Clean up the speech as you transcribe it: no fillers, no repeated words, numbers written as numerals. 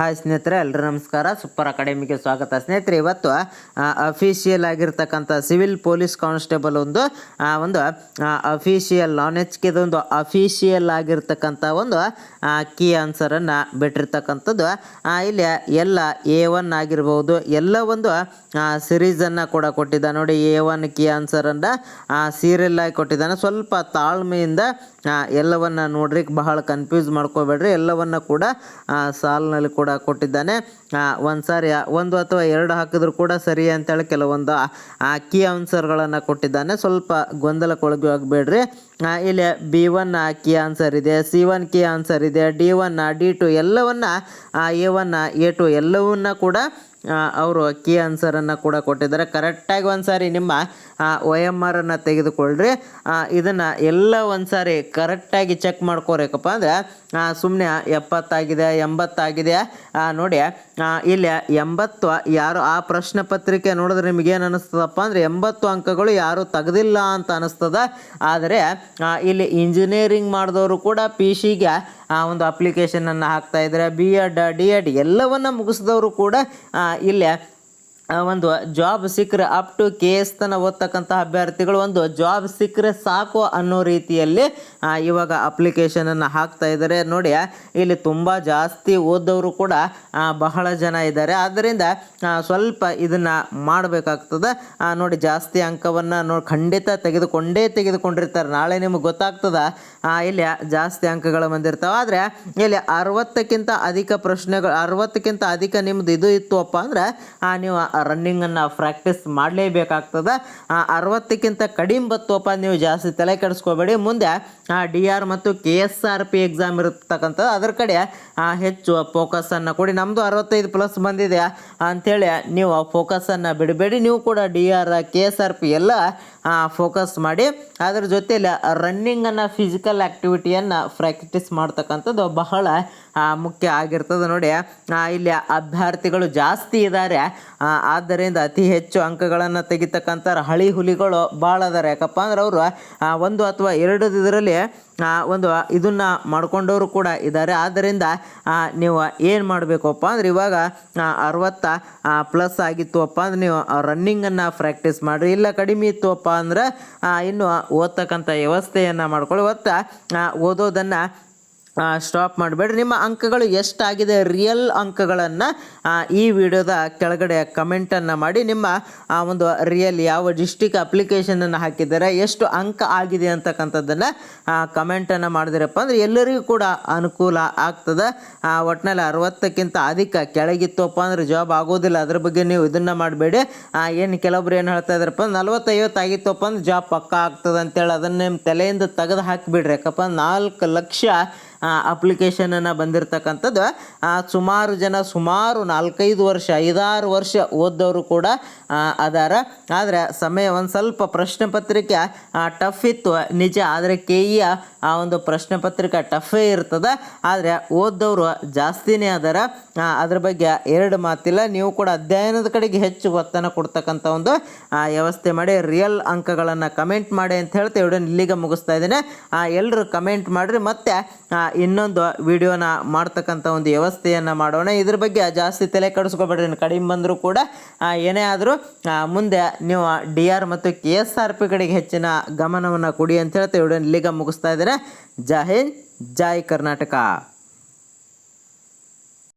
Hi ಸ್ನೇಹಿತರೆ, ಎಲ್ಲರೂ ನಮಸ್ಕಾರ. ಸೂಪರ್ ಅಕಾಡೆಮಿಗೆ ಸ್ವಾಗತ. ಸ್ನೇಹಿತರೆ, ಇವತ್ತು ಅಫಿಷಿಯಲ್ ಆಗಿರ್ತಕ್ಕಂಥ ಸಿವಿಲ್ ಪೊಲೀಸ್ ಕಾನ್ಸ್ಟೇಬಲ್ ಒಂದು ಅಫಿಷಿಯಲ್ ನಾನ್ ಎಚ್ ಕೆದು ಒಂದು ಅಫಿಷಿಯಲ್ ಆಗಿರ್ತಕ್ಕಂಥ ಒಂದು ಕೀ ಆನ್ಸರನ್ನು ಬಿಟ್ಟಿರ್ತಕ್ಕಂಥದ್ದು. ಇಲ್ಲಿ ಎಲ್ಲ A1 ಆಗಿರ್ಬೋದು, ಎಲ್ಲ ಒಂದು ಸಿರೀಸನ್ನು ಕೂಡ ಕೊಟ್ಟಿದ್ದಾನೆ ನೋಡಿ. A1 ಕೀ ಆನ್ಸರನ್ನು ಸೀರಿಯಲ್ ಆಗಿ ಕೊಟ್ಟಿದ್ದಾನೆ. ಸ್ವಲ್ಪ ತಾಳ್ಮೆಯಿಂದ ಎಲ್ಲವನ್ನ ನೋಡ್ರಿ, ಬಹಳ ಕನ್ಫ್ಯೂಸ್ ಮಾಡ್ಕೋಬೇಡ್ರಿ. ಎಲ್ಲವನ್ನ ಕೂಡ ಸಾಲ್ನಲ್ಲಿ ಕೂಡ ಕೊಟ್ಟಿದ್ದಾನೆ. ಒಂದು ಸಾರಿ ಒಂದು ಅಥವಾ ಎರಡು ಹಾಕಿದ್ರು ಕೂಡ ಸರಿ ಅಂತೇಳಿ ಕೆಲವೊಂದು ಕೀ ಆನ್ಸರ್ಗಳನ್ನು ಕೊಟ್ಟಿದ್ದಾನೆ. ಸ್ವಲ್ಪ ಗೊಂದಲಕ್ಕೊಳಗೆ ಆಗಬೇಡ್ರಿ. ಇಲ್ಲಿ B1 ಕೀ ಆನ್ಸರ್ ಇದೆ, C1 ಕೀ ಆನ್ಸರ್ ಇದೆ, D1 D2 ಎಲ್ಲವನ್ನ A1 A2 ಎಲ್ಲವನ್ನ ಕೂಡ ಅವರು ಕೀ ಆನ್ಸರನ್ನು ಕೂಡ ಕೊಟ್ಟಿದ್ದಾರೆ. ಕರೆಕ್ಟಾಗಿ ಒಂದು ಸಾರಿ ನಿಮ್ಮ OMR ಅನ್ನು ತೆಗೆದುಕೊಳ್ಳ್ರಿ. ಇದನ್ನು ಎಲ್ಲ ಒಂದು ಸಾರಿ ಕರೆಕ್ಟಾಗಿ ಚೆಕ್ ಮಾಡ್ಕೋಬೇಕಪ್ಪ ಅಂದರೆ ಸುಮ್ಮನೆ 70 ಆಗಿದೆ 80 ಆಗಿದೆ ನೋಡಿ. ಇಲ್ಲಿ 80 ಯಾರು ಆ ಪ್ರಶ್ನೆ ಪತ್ರಿಕೆ ನೋಡಿದ್ರೆ ನಿಮಗೇನು ಅನ್ನಿಸ್ತದಪ್ಪ ಅಂದರೆ 80 ಅಂಕಗಳು ಯಾರು ತೆಗೆದಿಲ್ಲ ಅಂತ ಅನ್ನಿಸ್ತದ. ಆದರೆ ಇಲ್ಲಿ ಇಂಜಿನಿಯರಿಂಗ್ ಮಾಡಿದವರು ಕೂಡ PC-ಗೆ ಒಂದು ಅಪ್ಲಿಕೇಶನನ್ನು ಹಾಕ್ತಾ ಇದ್ದಾರೆ. B.Ed D.Ed ಎಲ್ಲವನ್ನು ಮುಗಿಸಿದವರು ಕೂಡ ಇಲ್ಲಿ ಒಂದು ಜಾಬ್ ಸಿಕ್ಕರೆ ಅಪ್ ಟು KS ತನ ಓದ್ತಕ್ಕಂಥ ಅಭ್ಯರ್ಥಿಗಳು ಒಂದು ಜಾಬ್ ಸಿಕ್ಕರೆ ಸಾಕು ಅನ್ನೋ ರೀತಿಯಲ್ಲಿ ಇವಾಗ ಅಪ್ಲಿಕೇಶನನ್ನು ಹಾಕ್ತಾ ಇದ್ದಾರೆ ನೋಡಿ. ಇಲ್ಲಿ ತುಂಬ ಜಾಸ್ತಿ ಓದೋರು ಕೂಡ ಬಹಳ ಜನ ಇದ್ದಾರೆ. ಆದ್ದರಿಂದ ಸ್ವಲ್ಪ ಇದನ್ನು ಮಾಡಬೇಕಾಗ್ತದೆ ನೋಡಿ. ಜಾಸ್ತಿ ಅಂಕವನ್ನು ಖಂಡಿತ ತೆಗೆದುಕೊಂಡಿರ್ತಾರೆ. ನಾಳೆ ನಿಮಗೆ ಗೊತ್ತಾಗ್ತದೆ ಇಲ್ಲಿ ಜಾಸ್ತಿ ಅಂಕಗಳು ಬಂದಿರ್ತಾವೆ. ಆದರೆ ಇಲ್ಲಿ 60ಕ್ಕಿಂತ ಅಧಿಕ ಪ್ರಶ್ನೆಗಳು 60ಕ್ಕಿಂತ ಅಧಿಕ ನಿಮ್ಮದು ಇದು ಇತ್ತುವಪ್ಪ ಅಂದರೆ ನೀವು ರನ್ನಿಂಗನ್ನು ಪ್ರಾಕ್ಟೀಸ್ ಮಾಡಲೇಬೇಕಾಗ್ತದೆ. 60ಕ್ಕಿಂತ ಕಡಿಮೆ ಬತ್ತುವಪ್ಪ ನೀವು ಜಾಸ್ತಿ ತಲೆ ಕೆಡಿಸ್ಕೋಬೇಡಿ. ಮುಂದೆ DR ಮತ್ತು KSRP ಎಕ್ಸಾಮ್ ಇರತಕ್ಕಂಥದ್ದು, ಅದರ ಕಡೆ ಹೆಚ್ಚು ಫೋಕಸನ್ನು ಕೊಡಿ. ನಮ್ಮದು 65+ ಬಂದಿದೆ ಅಂಥೇಳಿ ನೀವು ಫೋಕಸನ್ನು ಬಿಡಬೇಡಿ. ನೀವು ಕೂಡ DR KSRP ಎಲ್ಲ ಫೋಕಸ್ ಮಾಡಿ. ಅದರ ಜೊತೆಯಲ್ಲಿ ರನ್ನಿಂಗನ್ನು ಫಿಸಿಕಲ್ ಆ್ಯಕ್ಟಿವಿಟಿಯನ್ನು ಪ್ರಾಕ್ಟೀಸ್ ಮಾಡ್ತಕ್ಕಂಥದ್ದು ಬಹಳ ಮುಖ್ಯ ಆಗಿರ್ತದೆ ನೋಡಿ. ಇಲ್ಲಿ ಅಭ್ಯರ್ಥಿಗಳು ಜಾಸ್ತಿ ಇದ್ದಾರೆ, ಆದ್ದರಿಂದ ಅತಿ ಹೆಚ್ಚು ಅಂಕಗಳನ್ನು ತೆಗಿತಕ್ಕಂಥ ಹಳಿ ಹುಲಿಗಳು ಭಾಳ ಅದಾರೆ. ಯಾಕಪ್ಪ ಅಂದ್ರೆ ಅವರು ಒಂದು ಅಥವಾ ಎರಡು ಇದರಲ್ಲಿ ಒಂದು ಇದನ್ನು ಮಾಡ್ಕೊಂಡವರು ಕೂಡ ಇದ್ದಾರೆ. ಆದ್ದರಿಂದ ನೀವು ಏನು ಮಾಡಬೇಕಪ್ಪ ಅಂದ್ರೆ ಇವಾಗ 60+ ಆಗಿತ್ತುವಪ್ಪ ಅಂದ್ರೆ ನೀವು ರನ್ನಿಂಗನ್ನು ಪ್ರಾಕ್ಟೀಸ್ ಮಾಡಿರಿ. ಇಲ್ಲ ಕಡಿಮೆ ಇತ್ತುವಪ್ಪ ಅಂದ್ರೆ ಇನ್ನು ಓದ್ತಕ್ಕಂಥ ವ್ಯವಸ್ಥೆಯನ್ನು ಮಾಡ್ಕೊಳ್ಳಿ. ಓದೋದನ್ನು ಸ್ಟಾಪ್ ಮಾಡಬೇಡ್ರಿ. ನಿಮ್ಮ ಅಂಕಗಳು ಎಷ್ಟಾಗಿದೆ ರಿಯಲ್ ಅಂಕಗಳನ್ನು ಈ ವಿಡಿಯೋದ ಕೆಳಗಡೆ ಕಮೆಂಟನ್ನು ಮಾಡಿ. ನಿಮ್ಮ ಒಂದು ರಿಯಲ್ ಯಾವ ಡಿಸ್ಟಿಕ್ ಅಪ್ಲಿಕೇಶನನ್ನು ಹಾಕಿದ್ದಾರೆ, ಎಷ್ಟು ಅಂಕ ಆಗಿದೆ ಅಂತಕ್ಕಂಥದ್ದನ್ನು ಕಮೆಂಟನ್ನು ಮಾಡಿದಿರಪ್ಪ ಅಂದರೆ ಎಲ್ಲರಿಗೂ ಕೂಡ ಅನುಕೂಲ ಆಗ್ತದೆ. ಒಟ್ಟಿನಲ್ಲಿ 60ಕ್ಕಿಂತ ಅಧಿಕ ಕೆಳಗಿತ್ತಪ್ಪ ಅಂದ್ರೆ ಜಾಬ್ ಆಗೋದಿಲ್ಲ. ಅದ್ರ ಬಗ್ಗೆ ನೀವು ಇದನ್ನು ಮಾಡಬೇಡಿ. ಏನು ಕೆಲವೊಬ್ರು ಏನು ಹೇಳ್ತಾ ಇದ್ದಾರಪ್ಪ 40-50 ಆಗಿತ್ತಪ್ಪ ಅಂದ್ರೆ ಜಾಬ್ ಪಕ್ಕ ಆಗ್ತದೆ ಅಂತೇಳಿ ಅದನ್ನು ನಿಮ್ಮ ತಲೆಯಿಂದ ತೆಗೆದು ಹಾಕಿಬಿಡ್ರಿ. ಯಾಕಪ್ಪ 4 ಲಕ್ಷ ಅಪ್ಲಿಕೇಶನನ್ನು ಬಂದಿರತಕ್ಕಂಥದ್ದು. ಸುಮಾರು ಜನ ಸುಮಾರು 4-5 ವರ್ಷ 5-6 ವರ್ಷ ಓದೋರು ಕೂಡ ಅದಾರ. ಆದರೆ ಸಮಯ ಒಂದು ಸ್ವಲ್ಪ ಪ್ರಶ್ನೆ ಪತ್ರಿಕೆ ಟಫ್ ಇತ್ತು ನಿಜ. ಆದರೆ KE ಒಂದು ಪ್ರಶ್ನೆ ಪತ್ರಿಕೆ ಟಫೇ ಇರ್ತದೆ. ಆದರೆ ಓದೋರು ಜಾಸ್ತಿನೇ ಅದಾರ, ಅದ್ರ ಬಗ್ಗೆ ಎರಡು ಮಾತಿಲ್ಲ. ನೀವು ಕೂಡ ಅಧ್ಯಯನದ ಕಡೆಗೆ ಹೆಚ್ಚು ಒತ್ತನ್ನು ಕೊಡ್ತಕ್ಕಂಥ ಒಂದು ವ್ಯವಸ್ಥೆ ಮಾಡಿ. ರಿಯಲ್ ಅಂಕಗಳನ್ನು ಕಮೆಂಟ್ ಮಾಡಿ ಅಂತ ಹೇಳ್ತಾ ವಿಡಿಯೋನ ಇಲ್ಲಿಗೆ ಮುಗಿಸ್ತಾ ಇದ್ದೇನೆ. ಎಲ್ಲರೂ ಕಮೆಂಟ್ ಮಾಡಿರಿ. ಮತ್ತು ಇನ್ನೊಂದು ವಿಡಿಯೋನ ಮಾಡ್ತಕ್ಕಂಥ ಒಂದು ವ್ಯವಸ್ಥೆಯನ್ನು ಮಾಡೋಣ. ಇದ್ರ ಬಗ್ಗೆ ಜಾಸ್ತಿ ತಲೆ ಕೆಡಿಸ್ಕೊಬೇಡ್ರಿ. ಕಡಿಮೆ ಬಂದರೂ ಕೂಡ ಏನೇ ಆದರೂ ಮುಂದೆ ನೀವು DR ಮತ್ತು KSRP ಕಡೆಗೆ ಹೆಚ್ಚಿನ ಗಮನವನ್ನು ಕೊಡಿ ಅಂತ ಹೇಳ್ತಾ ವಿಡಿಯೋನ ಇಲ್ಲಿಗೆ ಮುಗಿಸ್ತಾ ಇದ್ದೇನೆ. ಜೈ ಹಿಂದ್, ಜೈ ಕರ್ನಾಟಕ.